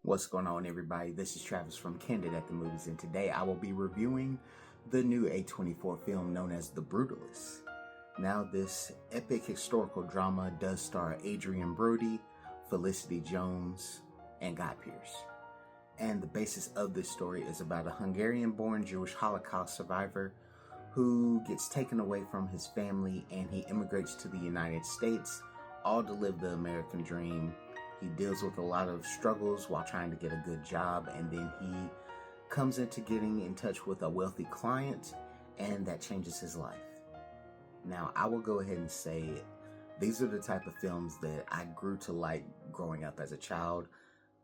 What's going on, everybody? This is Travis from Candid at the Movies, and today I will be reviewing the new A24 film known as The Brutalist. Now, this epic historical drama does star Adrien Brody, Felicity Jones, and Guy Pearce. And the basis of this story is about a Hungarian-born Jewish Holocaust survivor who gets taken away from his family and he immigrates to the United States, all to live the American dream. He deals with a lot of struggles while trying to get a good job, and then he comes into getting in touch with a wealthy client, and that changes his life. Now, I will go ahead and say these are the type of films that I grew to like growing up as a child.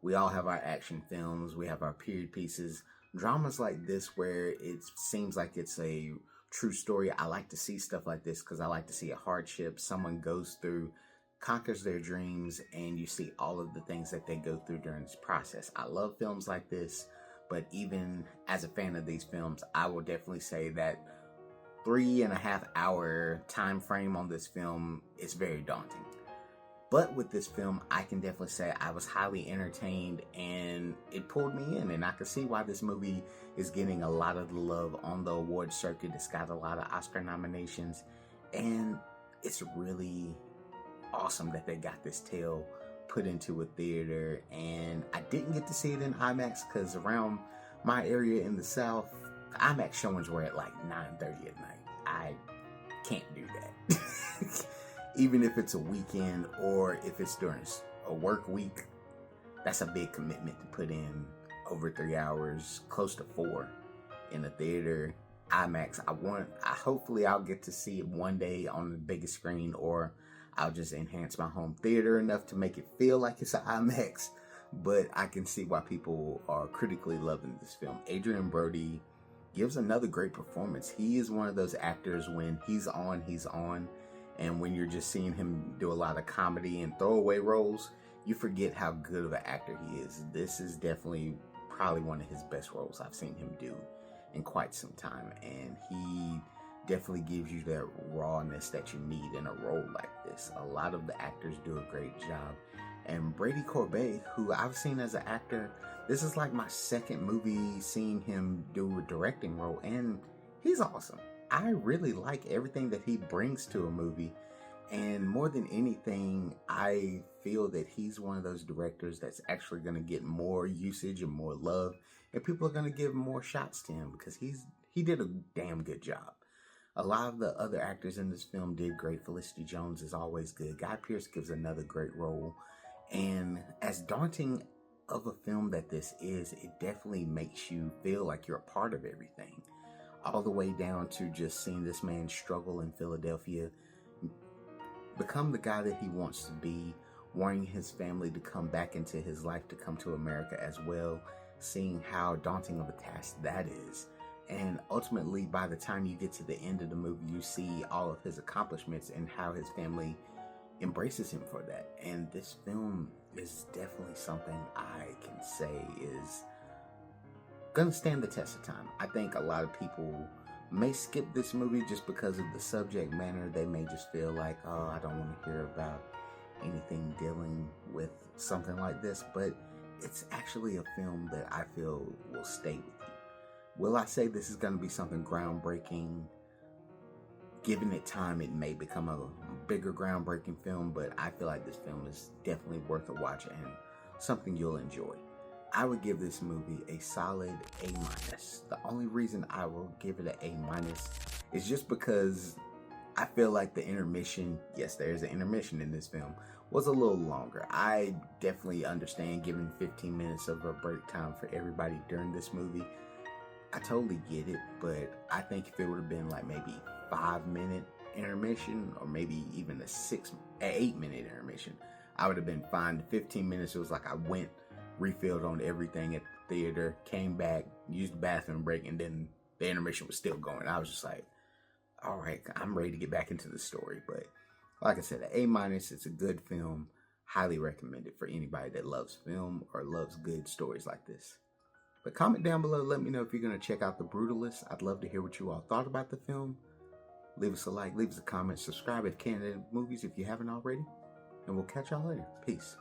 We all have our action films, we have our period pieces. Dramas like this where it seems like it's a true story. I like to see stuff like this because I like to see a hardship someone goes through, conquers their dreams, and you see all of the things that they go through during this process. I love films like this, but even as a fan of these films, I will definitely say that 3.5 hour time frame on this film is very daunting. But with this film, I can definitely say I was highly entertained and it pulled me in, and I can see why this movie is getting a lot of love on the award circuit. It's got a lot of Oscar nominations, and it's really awesome that they got this tale put into a theater. And I didn't get to see it in IMAX because around my area in the South, IMAX showings were at like 9:30 at night. I can't do that. Even if it's a weekend or if it's during a work week, that's a big commitment to put in over 3 hours, close to 4 in a theater. IMAX, hopefully I'll get to see it one day on the biggest screen, or I'll just enhance my home theater enough to make it feel like it's an IMAX. But I can see why people are critically loving this film. Adrien Brody gives another great performance. He is one of those actors, when he's on, he's on. And when you're just seeing him do a lot of comedy and throwaway roles, you forget how good of an actor he is. This is definitely probably one of his best roles I've seen him do in quite some time. And he definitely gives you that rawness that you need in a role like this. A lot of the actors do a great job. And Brady Corbet, who I've seen as an actor, this is like my second movie seeing him do a directing role, and he's awesome. I really like everything that he brings to a movie, and more than anything, I feel that he's one of those directors that's actually going to get more usage and more love, and people are going to give more shots to him because he did a damn good job. A lot of the other actors in this film did great. Felicity Jones is always good. Guy Pearce gives another great role, and as daunting of a film that this is, it definitely makes you feel like you're a part of everything. All the way down to just seeing this man struggle in Philadelphia, become the guy that he wants to be, wanting his family to come back into his life, to come to America as well, seeing how daunting of a task that is. And ultimately, by the time you get to the end of the movie, you see all of his accomplishments and how his family embraces him for that. And this film is definitely something I can say is gonna stand the test of time. I think a lot of people may skip this movie just because of the subject matter. They may just feel like, oh, I don't want to hear about anything dealing with something like this, but it's actually a film that I feel will stay with you. Will I say this is going to be something groundbreaking? Given it time, it may become a bigger groundbreaking film, but I feel like this film is definitely worth a watch and something you'll enjoy. I would give this movie a solid A-. The only reason I will give it an A- is just because I feel like the intermission, yes, there's an intermission in this film, was a little longer. I definitely understand giving 15 minutes of a break time for everybody during this movie. I totally get it, but I think if it would have been like maybe 5-minute intermission, or maybe even an 8-minute intermission, I would have been fine. The 15 minutes, it was like I went, refilled on everything at the theater, came back, used the bathroom break, and then the intermission was still going. I was just like, all right, I'm ready to get back into the story. But like I said, an A-. It's a good film. Highly recommended for anybody that loves film or loves good stories like this. But comment down below, let me know if you're going to check out The Brutalist. I'd love to hear what you all thought about the film. Leave us a like, leave us a comment, subscribe at Candid Movies if you haven't already. And we'll catch y'all later. Peace.